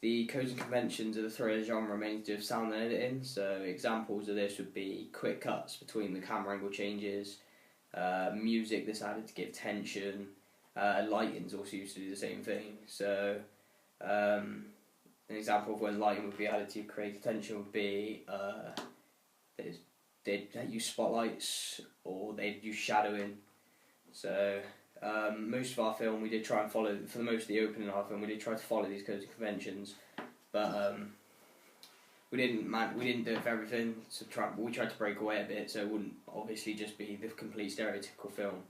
The codes and conventions of the thriller genre mainly to do with sound and editing. So examples of this would be quick cuts between the camera angle changes, music that's added to give tension. Lighting's also used to do the same thing. So an example of when lighting would be added to create tension would be they'd use spotlights or they'd use shadowing. So most of our film we did try and follow, for the most of the opening of our film we did try to follow these codes and conventions, but we didn't do it for everything. We tried to break away a bit so it wouldn't obviously just be the complete stereotypical film.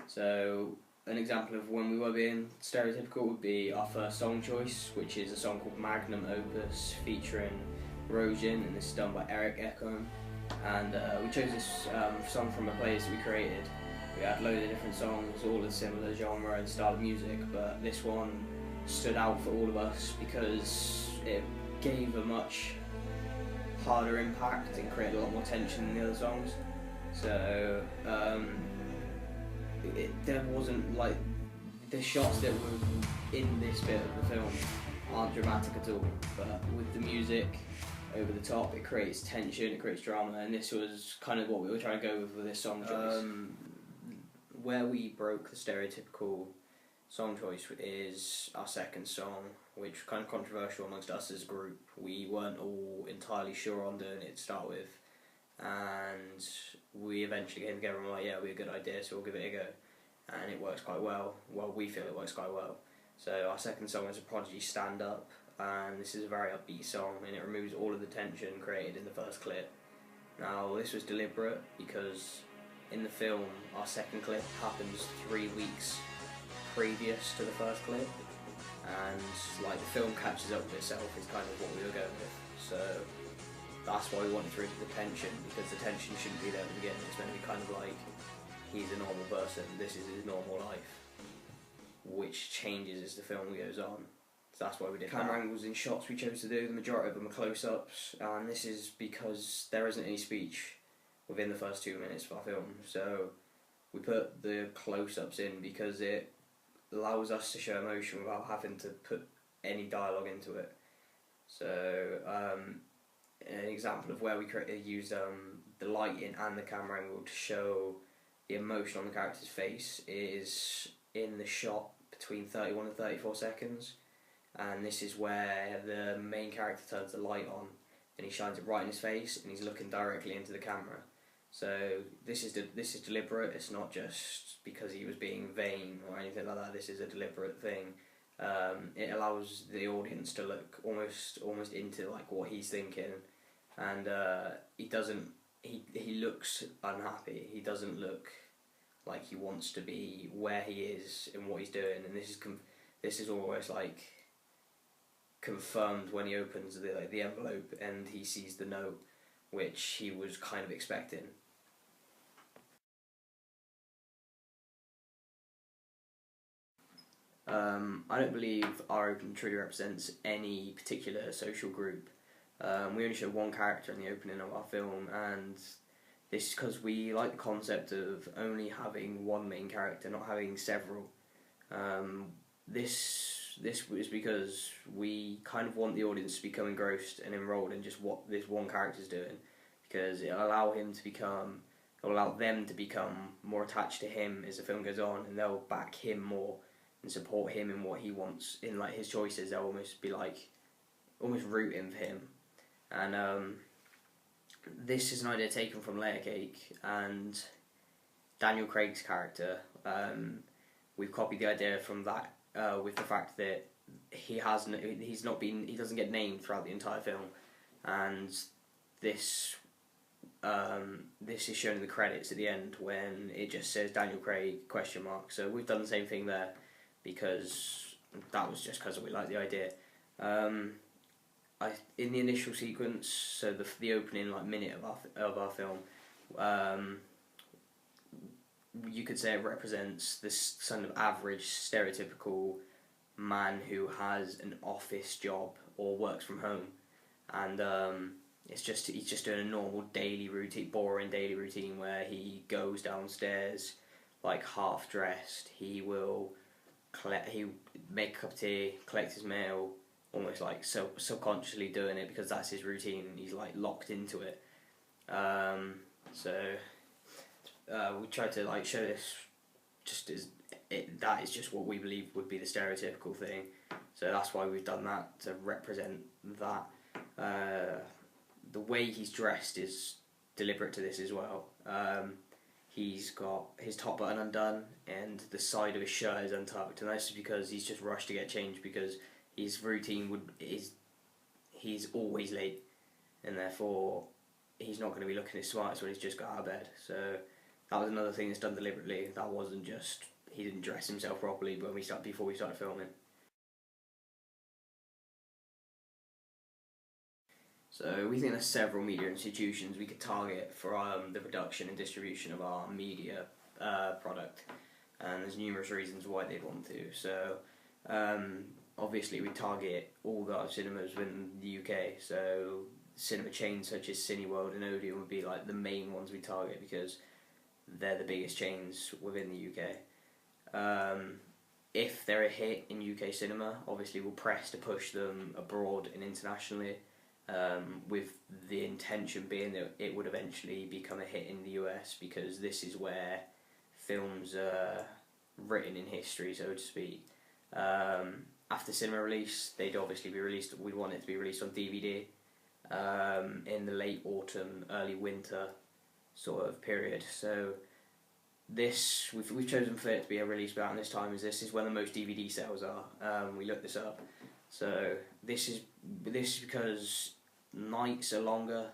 So an example of when we were being stereotypical would be our first song choice, which is a song called Magnum Opus featuring Rojan, and this is done by Eric Ekholm. And we chose this song from a playlist we created. We had loads of different songs, all of similar genre and style of music, but this one stood out for all of us because it gave a much harder impact and created a lot more tension than the other songs. So there wasn't like the shots that were in this bit of the film aren't dramatic at all, but with the music over the top it creates tension, it creates drama, and this was kind of what we were trying to go with this song choice. Where we broke the stereotypical song choice is our second song, which was kind of controversial amongst us as a group. We weren't all entirely sure on doing it to start with, and we eventually came together and were like, yeah, we're a good idea, so we'll give it a go. And it works quite well. Well, we feel it works quite well. So our second song is a Prodigy Stand Up, and this is a very upbeat song, and it removes all of the tension created in the first clip. Now, this was deliberate because in the film, our second clip happens 3 weeks previous to the first clip, and like the film catches up with itself is kind of what we were going with. So that's why we wanted to remove the tension, because the tension shouldn't be there at the beginning. It's meant to be kind of like he's a normal person, this is his normal life, which changes as the film goes on. So that's why we did camera angles in shots we chose to do. The majority of them are close-ups, and this is because there isn't any speech within the first 2 minutes of our film. So we put the close-ups in because it allows us to show emotion without having to put any dialogue into it. So an example of where we used the lighting and the camera angle to show the emotion on the character's face is in the shot between 31 and 34 seconds. And this is where the main character turns the light on and he shines it right in his face and he's looking directly into the camera. So this is deliberate. It's not just because he was being vain or anything like that. This is a deliberate thing. It allows the audience to look almost into like what he's thinking, and he looks unhappy. He doesn't look like he wants to be where he is and what he's doing. And this is almost like confirmed when he opens the envelope and he sees the note, which he was kind of expecting. I don't believe our opening truly represents any particular social group. We only show one character in the opening of our film, and this is because we like the concept of only having one main character, not having several. This was because we kind of want the audience to become engrossed and enrolled in just what this one character's doing, because it'll allow them to become more attached to him as the film goes on, and they'll back him more and support him in what he wants, in like his choices. They'll almost be like rooting for him. And this is an idea taken from Layer Cake and Daniel Craig's character. We've copied the idea from that with the fact that he doesn't get named throughout the entire film, and this is shown in the credits at the end when it just says Daniel Craig ? So we've done the same thing there because that was just because we liked the idea. In the initial sequence, so the opening minute of our film, you could say it represents this kind of average stereotypical man who has an office job or works from home, and he's just doing a normal boring daily routine where he goes downstairs like half dressed. He make a cup of tea, collect his mail, almost like subconsciously doing it because that's his routine and he's like locked into it. So we tried to like show this just as that is just what we believe would be the stereotypical thing. So that's why we've done that to represent that. The way he's dressed is deliberate to this as well. He's got his top button undone and the side of his shirt is untucked, and that's because he's just rushed to get changed because his routine he's always late, and therefore he's not going to be looking his smartest when he's just got out of bed. So that was another thing that's done deliberately. That wasn't just he didn't dress himself properly before we started filming. So we think there's several media institutions we could target for the production and distribution of our media product, and there's numerous reasons why they'd want to. So obviously we target all the cinemas within the UK, so cinema chains such as Cineworld and Odeon would be like the main ones we target because they're the biggest chains within the UK. If they're a hit in UK cinema, obviously we'll press to push them abroad and internationally, with the intention being that it would eventually become a hit in the US because this is where films are written in history, so to speak. After cinema release, they'd obviously be released. We'd want it to be released on DVD in the late autumn, early winter sort of period. So this we've chosen for it to be a release about this time, as this is when the most DVD sales are. We looked this up. So this is because nights are longer,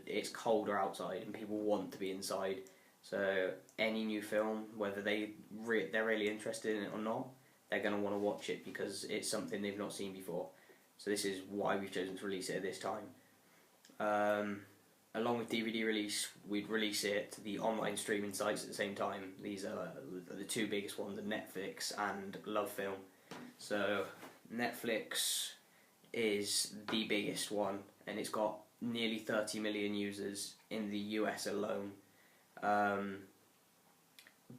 it's colder outside, and people want to be inside. So any new film, whether they're really interested in it or not, they're going to want to watch it because it's something they've not seen before. So this is why we've chosen to release it at this time. Along with DVD release, we'd release it to the online streaming sites at the same time. These are the two biggest ones, are Netflix and LoveFilm. So Netflix is the biggest one, and it's got nearly 30 million users in the US alone.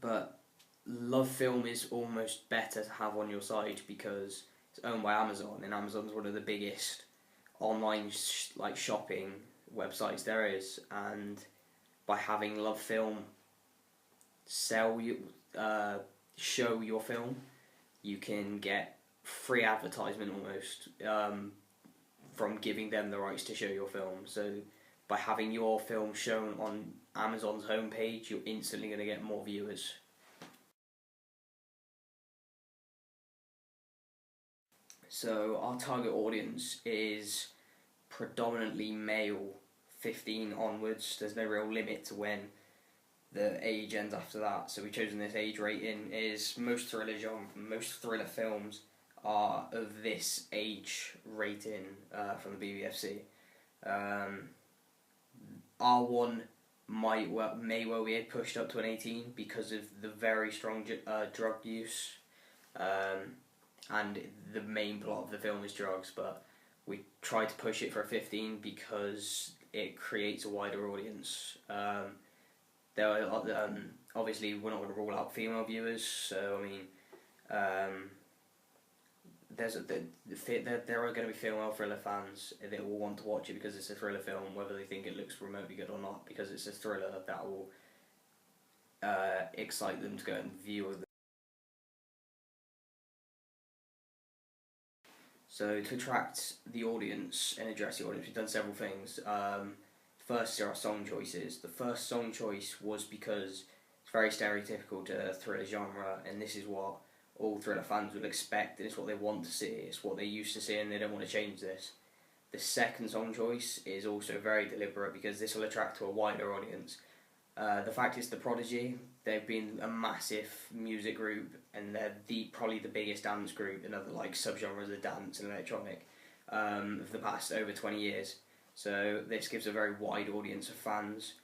But LoveFilm is almost better to have on your side because it's owned by Amazon, and Amazon's one of the biggest online shopping websites there is. And by having LoveFilm show your film, you can get free advertisement almost from giving them the rights to show your film. So by having your film shown on Amazon's homepage, you're instantly going to get more viewers. So our target audience is predominantly male, 15 onwards. There's no real limit to when the age ends after that. So we've chosen this age rating. Is most thriller films are of this age rating from the BBFC. R1 may well be pushed up to an 18 because of the very strong drug use, and the main plot of the film is drugs, but we try to push it for a 15 because it creates a wider audience. There are, obviously we're not going to rule out female viewers, so I mean, there are going to be female thriller fans that will want to watch it because it's a thriller film, whether they think it looks remotely good or not, because it's a thriller that will excite them to go and view it. So to attract the audience and address the audience, we've done several things. First, there are song choices. The first song choice was because it's very stereotypical to the thriller genre, and this is what all thriller fans would expect, and it's what they want to see, it's what they used to see, and they don't want to change this. The second song choice is also very deliberate because this will attract to a wider audience. The fact is, The Prodigy, they've been a massive music group, and they're probably the biggest dance group in other subgenres of dance and electronic of the past over 20 years. So this gives a very wide audience of fans.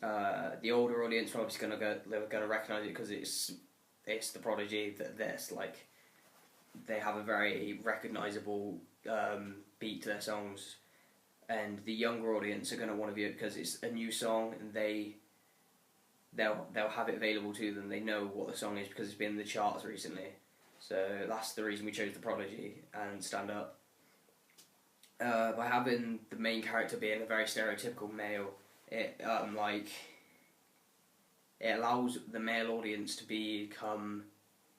The older audience are obviously they're going to recognise it because it's The Prodigy. They have a very recognisable beat to their songs, and the younger audience are going to want to view it because it's a new song, and they'll have it available to them. They know what the song is because it's been in the charts recently. So that's the reason we chose The Prodigy and Stand Up. By having the main character being a very stereotypical male, it it allows the male audience to become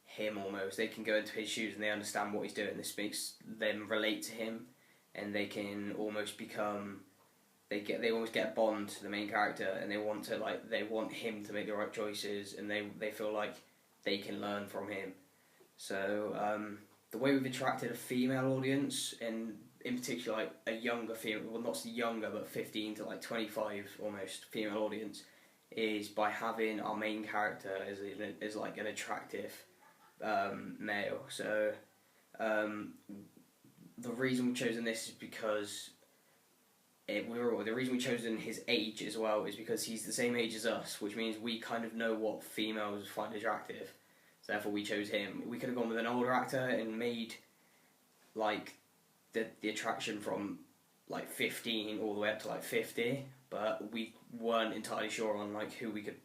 him almost. They can go into his shoes and they understand what he's doing. This makes them relate to him, and they can almost become. They always get a bond to the main character, and they want him to make the right choices, and they feel like they can learn from him. So the way we've attracted a female audience, and in particular like a younger female, well not younger but 15 to like 25 almost female audience, is by having our main character as like an attractive male. So the reason we've chosen this is because the reason we've chosen his age as well is because he's the same age as us, which means we kind of know what females find attractive. So therefore, we chose him. We could have gone with an older actor and made like the attraction from like 15 all the way up to like 50, but we weren't entirely sure on like who we could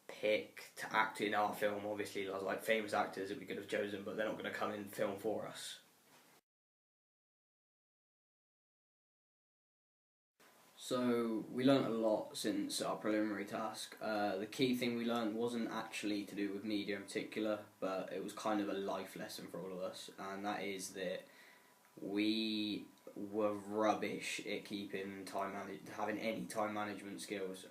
pick to act in our film. Obviously, there's like famous actors that we could have chosen, but they're not going to come in film for us. So we learnt a lot since our preliminary task. The key thing we learnt wasn't actually to do with media in particular, but it was kind of a life lesson for all of us, and that is that we were rubbish at having any time management skills.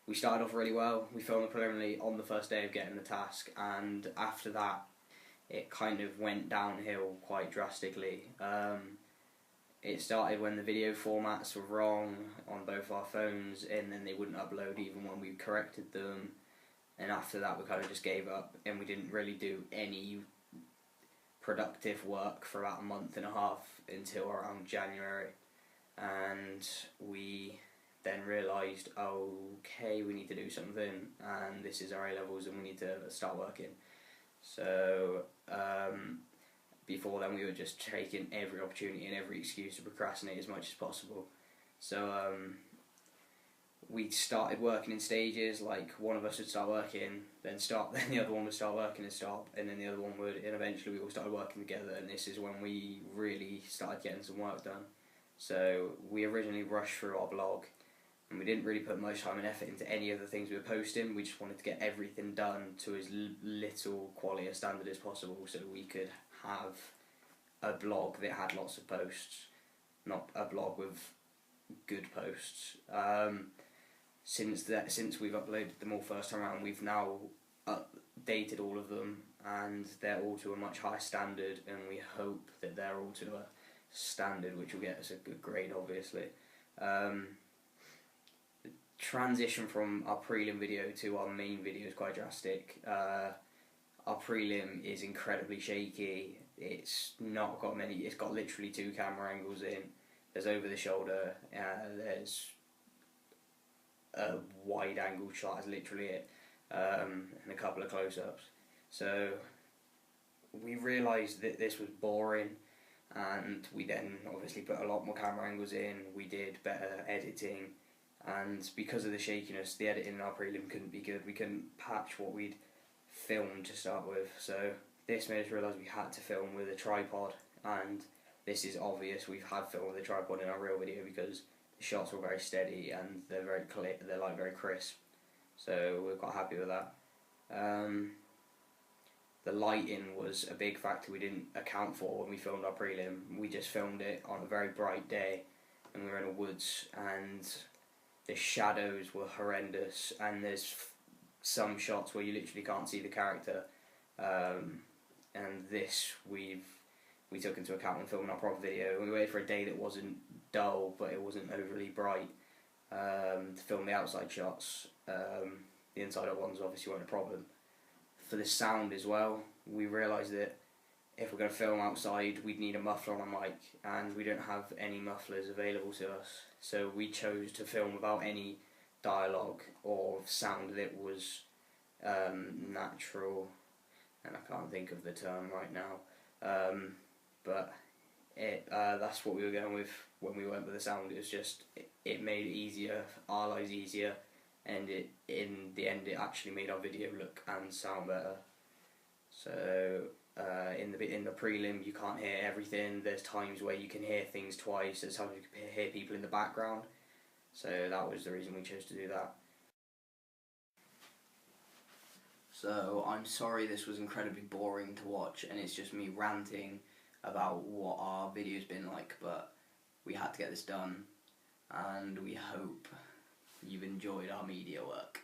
We started off really well. We filmed the preliminary on the first day of getting the task, and after that, it kind of went downhill quite drastically. It started when the video formats were wrong on both our phones, and then they wouldn't upload even when we corrected them. And after that, we kind of just gave up, and we didn't really do any productive work for about a month and a half until around January. And we then realised, okay, we need to do something, and this is our A-levels, and we need to start working. So before then, we were just taking every opportunity and every excuse to procrastinate as much as possible. So we started working in stages. Like one of us would start working, then stop, then the other one would start working and stop, and then the other one would, and eventually we all started working together. And this is when we really started getting some work done. So we originally rushed through our blog, and we didn't really put much time and effort into any of the things we were posting. We just wanted to get everything done to as little quality or standard as possible, so we could have a blog that had lots of posts, not a blog with good posts. Since we've uploaded them all first time around, we've now updated all of them, and they're all to a much higher standard, and we hope that they're all to a standard which will get us a good grade, obviously. The transition from our prelim video to our main video is quite drastic. Our prelim is incredibly shaky. It's got literally 2 camera angles in. There's over the shoulder, there's a wide angle shot is literally it, and a couple of close-ups. So we realised that this was boring, and we then obviously put a lot more camera angles in. We did better editing, and because of the shakiness, the editing in our prelim couldn't be good. We couldn't patch what we'd filmed to start with, so this made us realise we had to film with a tripod, and this is obvious. We've had film with a tripod in our real video because the shots were very steady and they're very clear, they're like very crisp, so we're quite happy with that. The lighting was a big factor we didn't account for when we filmed our prelim. We just filmed it on a very bright day, and we were in the woods, and the shadows were horrendous, and there's some shots where you literally can't see the character, and this we took into account when filming our proper video. We waited for a day that wasn't dull, but it wasn't overly bright, to film the outside shots. The inside ones obviously weren't a problem. For the sound as well, we realised that if we're going to film outside, we'd need a muffler on a mic, and we don't have any mufflers available to us. So we chose to film without any dialogue or sound that was natural, and I can't think of the term right now. But that's what we were going with when we went with the sound. It was just, it made it easier, our lives easier, and in the end it actually made our video look and sound better. So in the prelim you can't hear everything. There's times where you can hear things twice. There's times you can hear people in the background. So that was the reason we chose to do that. So I'm sorry this was incredibly boring to watch, and it's just me ranting about what our video's been like, but we had to get this done, and we hope you've enjoyed our media work.